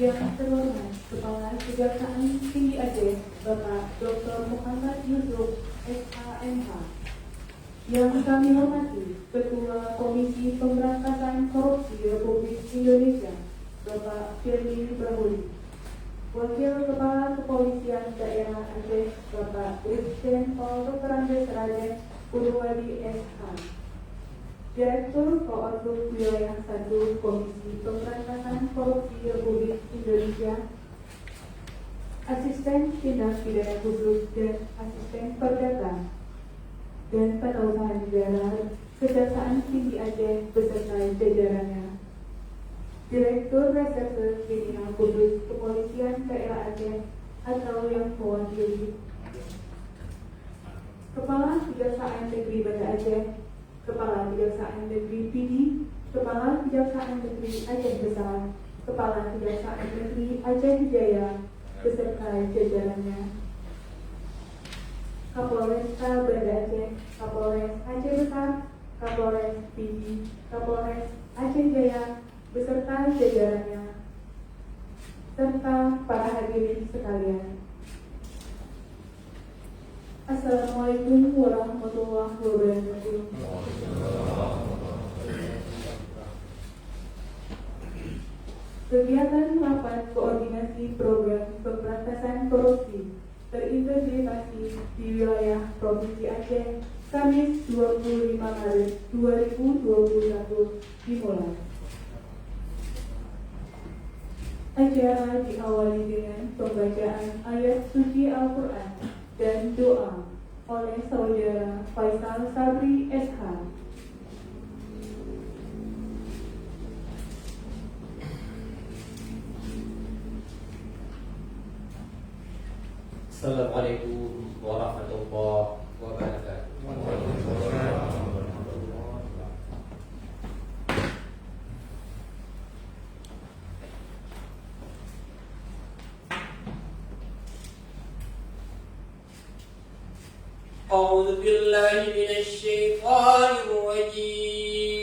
Yang terhormat Kepala Kejaksaan Tinggi Aceh Bapak Dr. Muhammad Yusuf SHMH. Yang kami hormati Ketua Komisi Pemberantasan Korupsi Republik Indonesia Bapak Firly Bahuri, Wakil Kepala Kepolisian Daerah Aceh Bapak Irjen Pol Dr. Andes Raden Purwadi SH, Direktur Koordinasi Wilayah 1 Komisi Pemberantasan Korupsi Republik Indonesia, Asisten Tindak Pidana Khusus dan Asisten Perdata dan Pengusahaan Negara Kejaksaan Tinggi Aceh beserta jajarannya, Direktur Reserse Kriminal Khusus Kepolisian Daerah Aceh atau yang mewakili, Kepala Kejaksaan Negeri Banda Aceh, Kepala Kejaksaan Negeri Pidi, Kepala Kejaksaan Negeri Aceh Besar, Kepala Kejaksaan Negeri Aceh Jaya beserta jajarannya, Kapolresta Banda Aceh, Kapolres Aceh Besar, Kapolres Pidi, Kapolres Aceh Jaya beserta jajarannya, serta para hadirin sekalian. Assalamualaikum warahmatullahi wabarakatuh. Kegiatan rapat koordinasi program pemberantasan korupsi terintegrasi di wilayah Provinsi Aceh Kamis 25 Maret 2021 dimulai. Acara diawali dengan pembacaan ayat suci Al-Quran dan doa oleh Saudara Faisal Sabri SH. Assalamualaikum warahmatullahi wabarakatuh. أعوذ بالله من الشيطان الرجيم.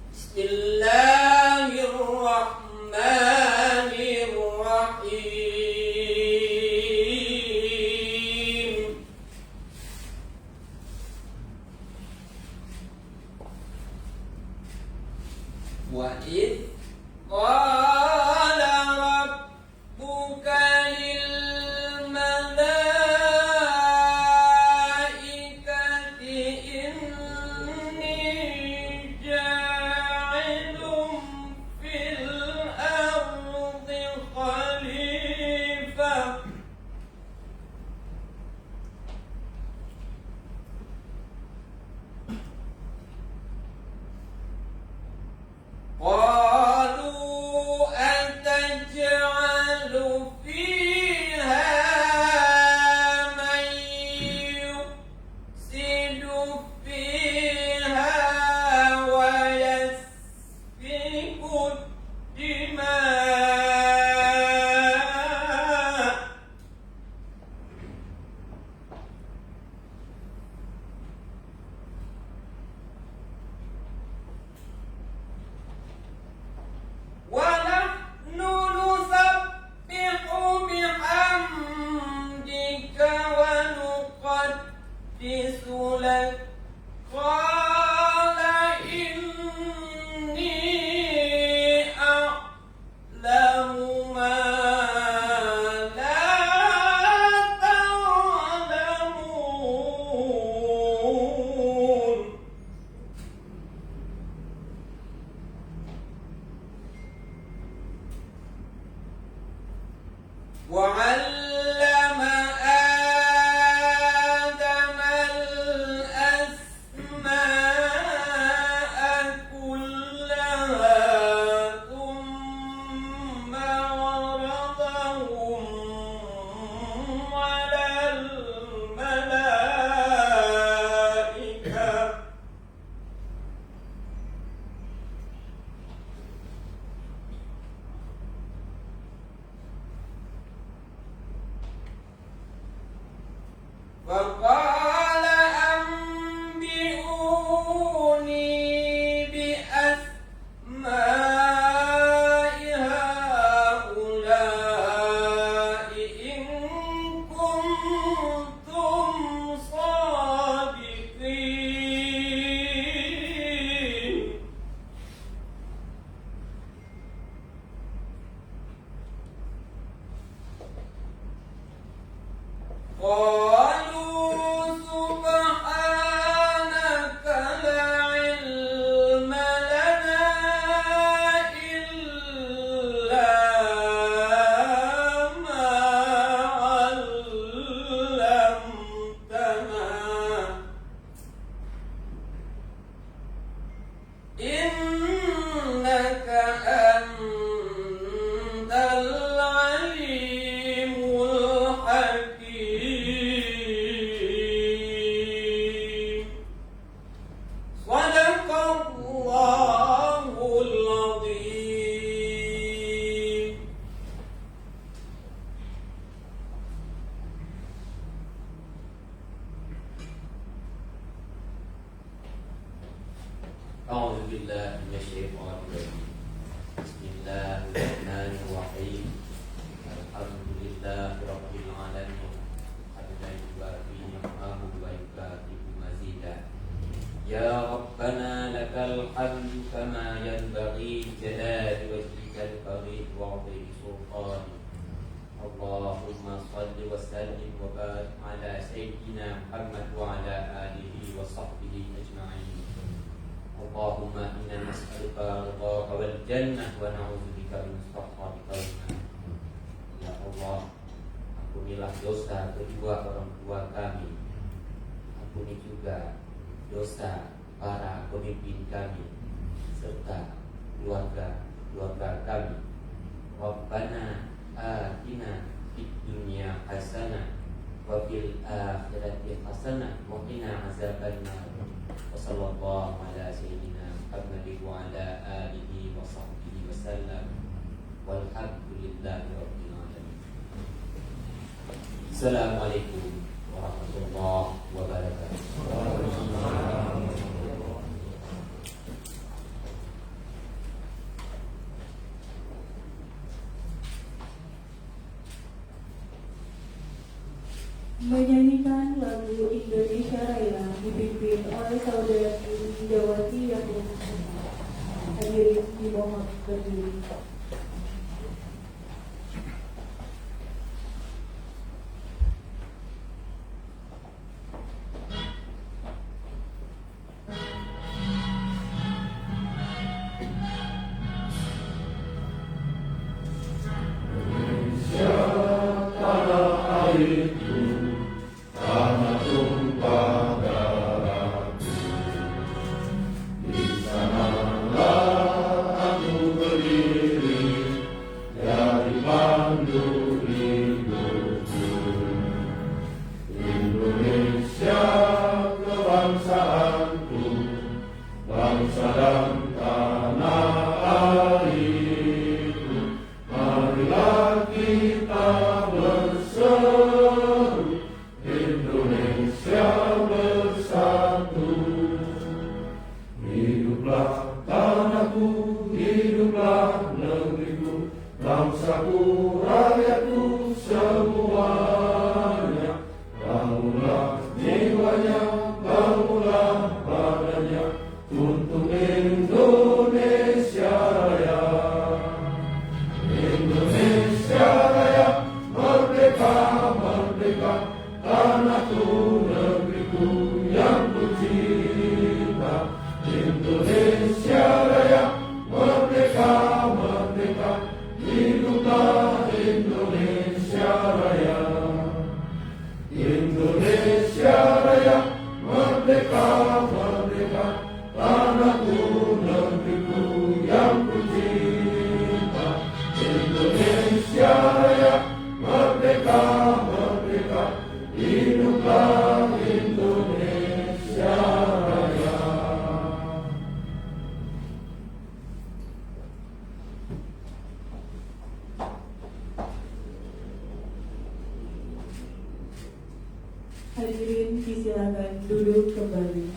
بسم الله الرحمن الرحيم. وإذ قال ربك للملائكة قالوا سبحانك لا علم لنا إلا ما علمتنا إنك أنت العليم الحكيم صدق الله العظيم. أعوذ بالله من الشيطان الرجيم. بسم الله الرحمن الرحيم. الحمد لله رب العالمين. حمدا يوافي نعمه ويكافئ مزيدا. يا ربنا لك الحمد كما ينبغي جلال وجهك الكريم وعظيم سلطانك. اللهم صل وسلم وبارك على سيدنا محمد وعلى آله وصحبه أجمعين. اللهم إنا نسألك رضاك والجنة ونعوذ بك من سخطك والنار. Ya Allah, ampunilah dosa kedua orang tua kami. Ampuni juga dosa para pemimpin kami serta keluarga kami. Rabbana atina fid dunya hasanah wa fil akhirati hasanah wa qina azabannar. Wassallallahu ala sayyidina Muhammad wa ala alihi wa sahbihi wa sallam. Walhamdulillahi rabbil alamin. Assalamualaikum warahmatullahi wabarakatuh. Menyanyikan lagu Indonesia Raya dipimpin oleh saudara Indawati yang berhubungan. Hadirin dimohon berdiri. Hadirin disilakan duduk kembali.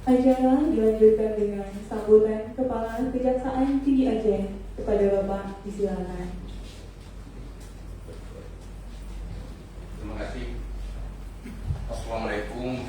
Acara dilanjutkan dengan sambutan Kepala Kejaksaan Tinggi Aceh kepada Bapak, disilakan. Terima kasih. Assalamualaikum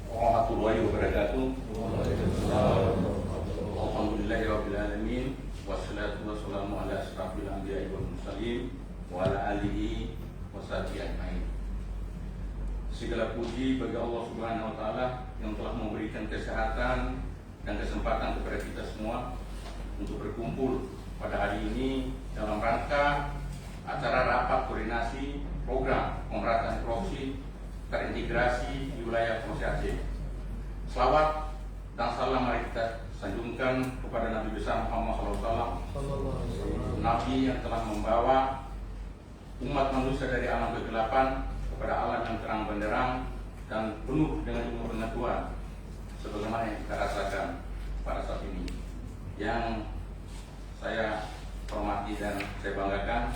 warahmatullahi wabarakatuh. Alhamdulillahirabbil alamin. puji bagi Allah Subhanahu wa taala yang telah memberikan kesehatan dan kesempatan kepada kita semua untuk berkumpul pada hari ini dalam rangka acara rapat koordinasi program pemberantasan korupsi terintegrasi di wilayah Provinsi Aceh. Selawat dan salam mari kita sanjungkan kepada Nabi besar Muhammad SAW, Nabi yang telah membawa umat manusia dari alam kegelapan kepada alam yang terang benderang dan penuh dengan ilmu pengetahuan, sebagaimana yang kita rasakan pada saat ini. Yang saya hormati dan saya banggakan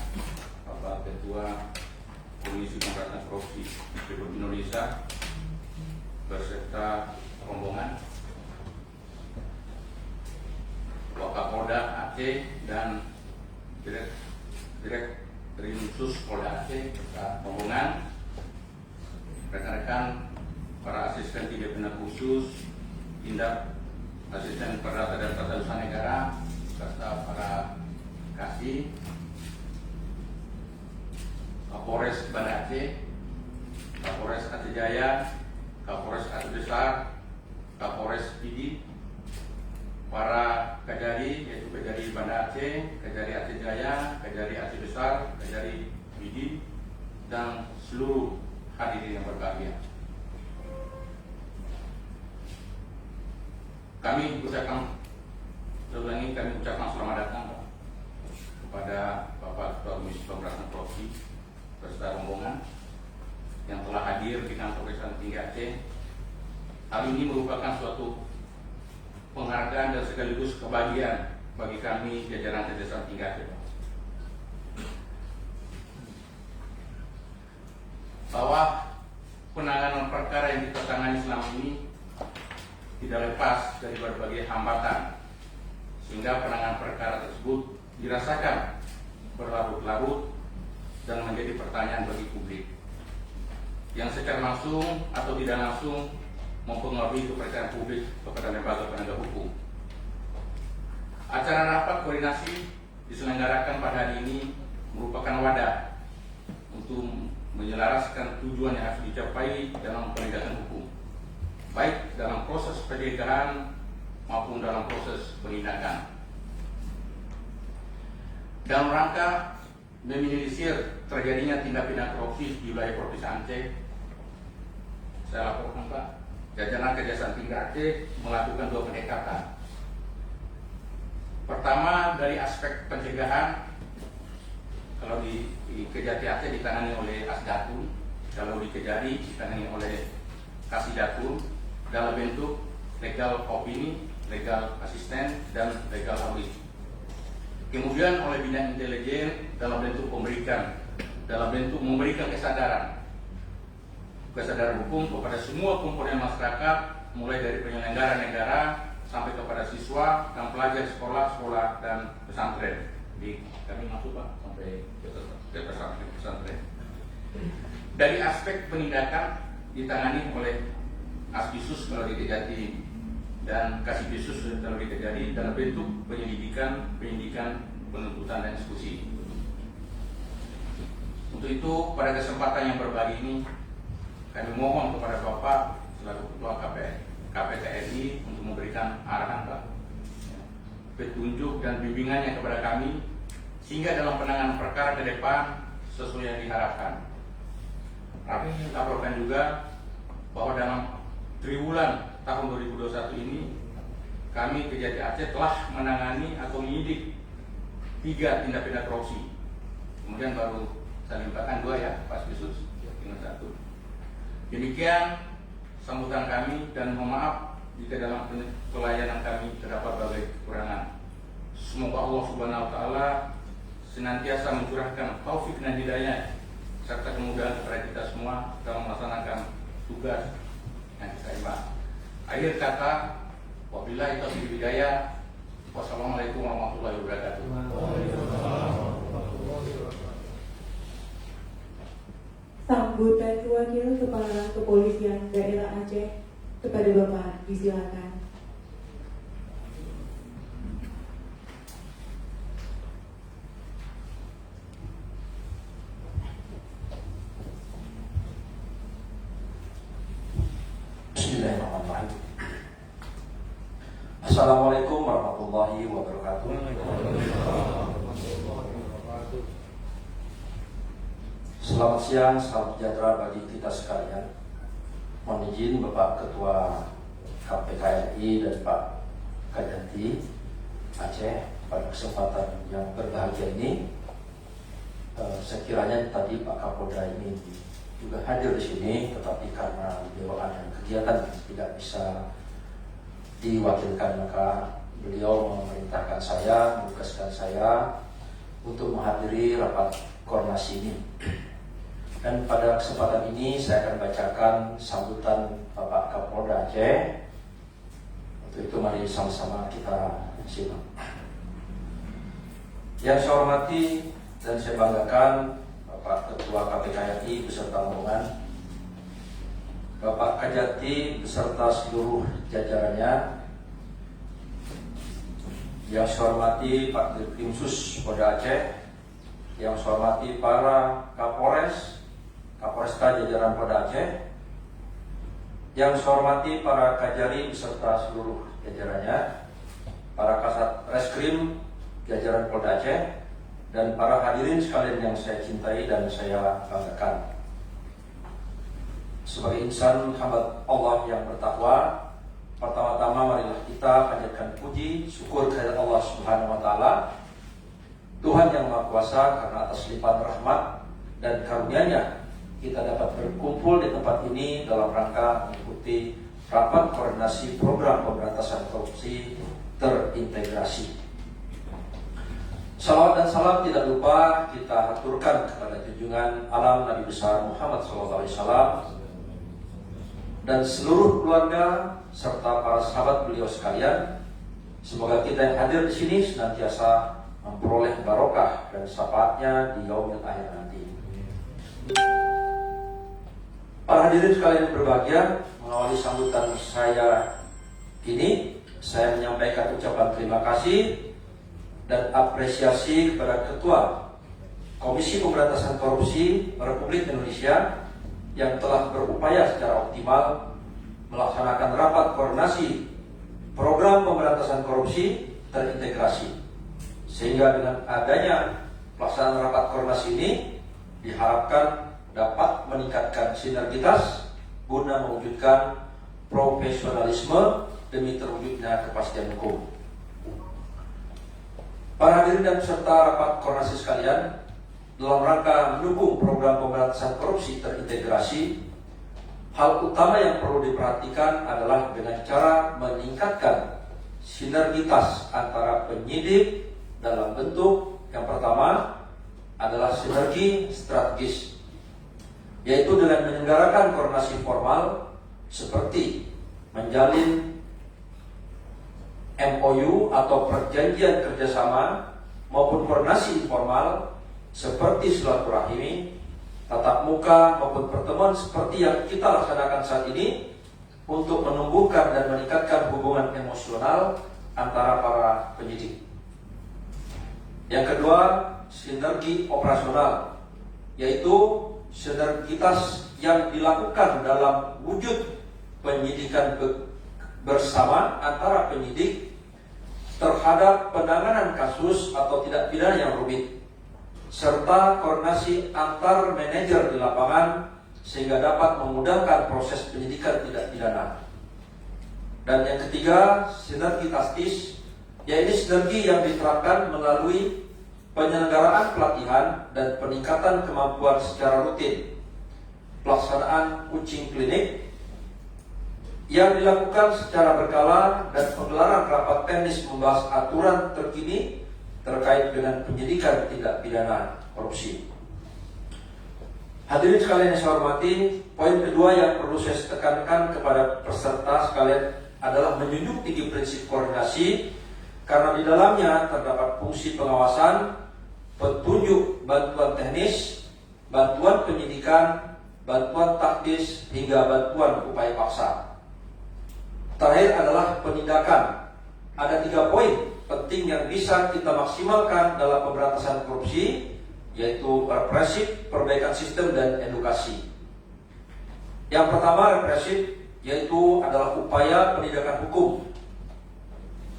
Bapak Ketua Komisi Pemberantasan Korupsi Republik Indonesia beserta rombongan, Wakapolda Aceh dan Direktur Khusus Polda Aceh beserta rombongan, rekan-rekan para asisten tindak pidana khusus, asisten perdata dan tata usaha negara, serta para kasih, Kapolres Banda Aceh, Kapolres Aceh Jaya, Kapolres Aceh Besar, Kapolres Pidi, para Kejari yaitu Kejari Banda Aceh, Kejari Aceh Jaya, Kejari Aceh Besar, Kejari Pidi, dan seluruh hadirin yang berbahagia. Kami ucapkan selamat datang kepada Bapak Ketua Komisi Pemberantasan Korupsi beserta rombongan yang telah hadir di kantor Kejaksaan Tinggi Aceh. Hal ini merupakan suatu penghargaan dan sekaligus kebahagiaan bagi kami jajaran Kejaksaan Tinggi Aceh, bahwa penanganan perkara yang kita tangani selama ini tidak lepas dari berbagai hambatan, sehingga penanganan perkara tersebut dirasakan berlarut-larut dan menjadi pertanyaan bagi publik yang secara langsung atau tidak langsung mempengaruhi kepercayaan publik kepada lembaga penegak hukum. Acara rapat koordinasi diselenggarakan pada hari ini merupakan wadah untuk menyelaraskan tujuan yang harus dicapai dalam penegakan hukum, baik dalam proses pencegahan maupun dalam proses penindakan. Dalam rangka meminimalisir terjadinya tindak pidana korupsi di wilayah Provinsi Aceh, saya laporkan Pak, jajaran Kejaksaan Tinggi Aceh melakukan dua pendekatan. Pertama, dari aspek pencegahan, kalau di Kejati Aceh ditangani oleh Asdatun, kalau di Kejari ditangani oleh Kasidatun dalam bentuk legal opini, legal asisten, dan legal audit. Kemudian oleh bidang intelijen dalam bentuk memberikan kesadaran hukum kepada semua komponen masyarakat, mulai dari penyelenggara negara sampai kepada siswa dan pelajar sekolah dan pesantren. Di kami masuk Pak sampai ke pesantren. Dari aspek penindakan ditangani oleh Aspisus kalau di Kejati dan Kasibisus kalau di Kejari dalam bentuk penyidikan, penuntutan dan eksekusi. Untuk itu pada kesempatan yang berbahagia ini kami mohon kepada Bapak selaku Ketua KPTNI untuk memberikan arahan Pak, petunjuk dan bimbingannya kepada kami sehingga dalam penanganan perkara ke depan sesuai yang diharapkan. Kami laporkan juga bahwa dalam triwulan tahun 2021 ini kami Kejati Aceh telah menangani atau menyidik 3 tindak pidana korupsi. Kemudian baru saya limpahkan 2 ya, Pak Spisus, tinggal 1. Demikian sambutan kami dan mohon maaf jika dalam pelayanan kami terdapat berbagai kekurangan. Semoga Allah Subhanahu wa taala senantiasa mencurahkan taufik dan hidayah serta kemudahan kepada kita semua dalam melaksanakan tugas yang kita emban. Akhir kata, wabillahi taufiq wal hidayah. Wassalamualaikum warahmatullahi wabarakatuh. Sambutan Wakil Kepala Kepolisian Daerah Aceh kepada Bapak disilakan. Assalamualaikum warahmatullahi wabarakatuh. Selamat siang, salam sejahtera bagi kita sekalian. Mohon izin Bapak Ketua KPK RI dan Pak Kajati Aceh pada kesempatan yang berbahagia ini. Sekiranya tadi Pak Kapolda ini juga hadir di sini, tetapi karena beliau ada kegiatan tidak bisa diwakilkan, maka beliau memerintahkan saya, menugaskan saya untuk menghadiri rapat koordinasi ini. Dan pada kesempatan ini saya akan bacakan sambutan Bapak Kapolda Aceh. Untuk itu mari sama-sama kita simak. Yang saya hormati dan saya banggakan Bapak Ketua KPK RI beserta rombongan, Bapak Kajati beserta seluruh jajarannya, yang saya hormati Pak Dirkrimsus Polda Aceh, yang saya hormati para Kapolresta jajaran Polda Aceh, yang saya hormati para Kajari beserta seluruh jajarannya, para Kasat Reskrim jajaran Polda Aceh, dan para hadirin sekalian yang saya cintai dan saya banggakan. Sebagai insan hamba Allah yang bertakwa, pertama-tama marilah kita panjatkan puji syukur kepada Allah Subhanahu wa taala, Tuhan yang Maha Kuasa, karena atas limpahan rahmat dan karunia-Nya kita dapat berkumpul di tempat ini dalam rangka mengikuti rapat koordinasi program pemberantasan korupsi terintegrasi. Salawat dan salam tidak lupa kita aturkan kepada junjungan alam Nabi besar Muhammad SAW dan seluruh keluarga serta para sahabat beliau sekalian. Semoga kita yang hadir di sini senantiasa memperoleh barokah dan syafaatnya di yaumil akhir nanti. Para hadirin sekalian yang berbahagia, mengawali sambutan saya ini, saya menyampaikan ucapan terima kasih dan apresiasi kepada Ketua Komisi Pemberantasan Korupsi Republik Indonesia yang telah berupaya secara optimal melaksanakan rapat koordinasi program pemberantasan korupsi terintegrasi, sehingga dengan adanya pelaksanaan rapat koordinasi ini diharapkan dapat meningkatkan sinergitas guna mewujudkan profesionalisme demi terwujudnya kepastian hukum. Para hadirin dan peserta rapat koordinasi sekalian, dalam rangka mendukung program pemberantasan korupsi terintegrasi, hal utama yang perlu diperhatikan adalah dengan cara meningkatkan sinergitas antara penyidik dalam bentuk yang pertama adalah sinergi strategis, yaitu dengan menyelenggarakan koordinasi formal seperti menjalin MOU atau perjanjian kerjasama maupun koordinasi informal seperti silaturahmi, tatap muka maupun pertemuan seperti yang kita laksanakan saat ini untuk menumbuhkan dan meningkatkan hubungan emosional antara para penyidik. Yang kedua, sinergi operasional, yaitu sinergitas yang dilakukan dalam wujud penyidikan bersama antara penyidik terhadap penanganan kasus atau tindak pidana yang rumit, serta koordinasi antar manajer di lapangan sehingga dapat memudahkan proses penyidikan tindak pidana. Dan yang ketiga, sinergi taktis, yaitu sinergi yang diterapkan melalui penyelenggaraan pelatihan dan peningkatan kemampuan secara rutin, pelaksanaan coaching klinik yang dilakukan secara berkala, dan penggelaran rapat teknis membahas aturan terkini terkait dengan penyidikan tindak pidana korupsi. Hadirin sekalian yang saya hormati, poin kedua yang perlu saya tekankan kepada peserta sekalian adalah menjunjung tinggi prinsip koordinasi, karena di dalamnya terdapat fungsi pengawasan, petunjuk bantuan teknis, bantuan penyidikan, bantuan taktis, hingga bantuan upaya paksa. Terakhir adalah penindakan. Ada 3 poin penting yang bisa kita maksimalkan dalam pemberantasan korupsi, yaitu represif, perbaikan sistem, dan edukasi. Yang pertama represif, yaitu adalah upaya penindakan hukum.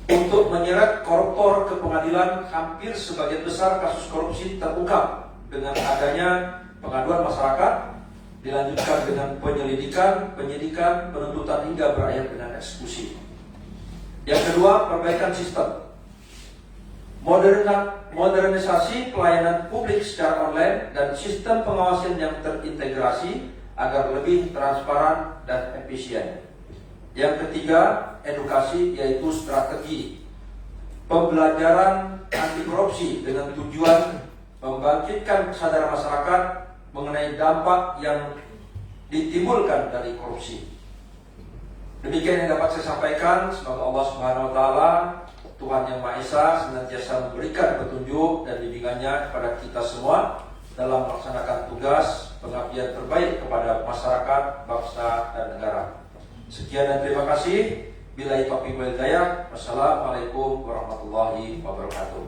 untuk menyeret koruptor ke pengadilan. Hampir sebagian besar kasus korupsi terungkap dengan adanya pengaduan masyarakat, dilanjutkan dengan penyelidikan, penyidikan, penuntutan hingga berakhir dengan eksekusi. Yang kedua, perbaikan sistem. Modernisasi pelayanan publik secara online dan sistem pengawasan yang terintegrasi agar lebih transparan dan efisien. Yang ketiga, edukasi, yaitu strategi pembelajaran anti korupsi dengan tujuan membangkitkan kesadaran masyarakat mengenai dampak yang ditimbulkan dari korupsi. Demikian yang dapat saya sampaikan. Semoga Allah Subhanahu wa taala, Tuhan Yang Maha Esa, senantiasa memberikan petunjuk dan bimbingannya kepada kita semua dalam melaksanakan tugas pengabdian terbaik kepada masyarakat, bangsa, dan negara. Sekian dan terima kasih. Billahi taufiq wal hidayah. Wassalamualaikum warahmatullahi wabarakatuh.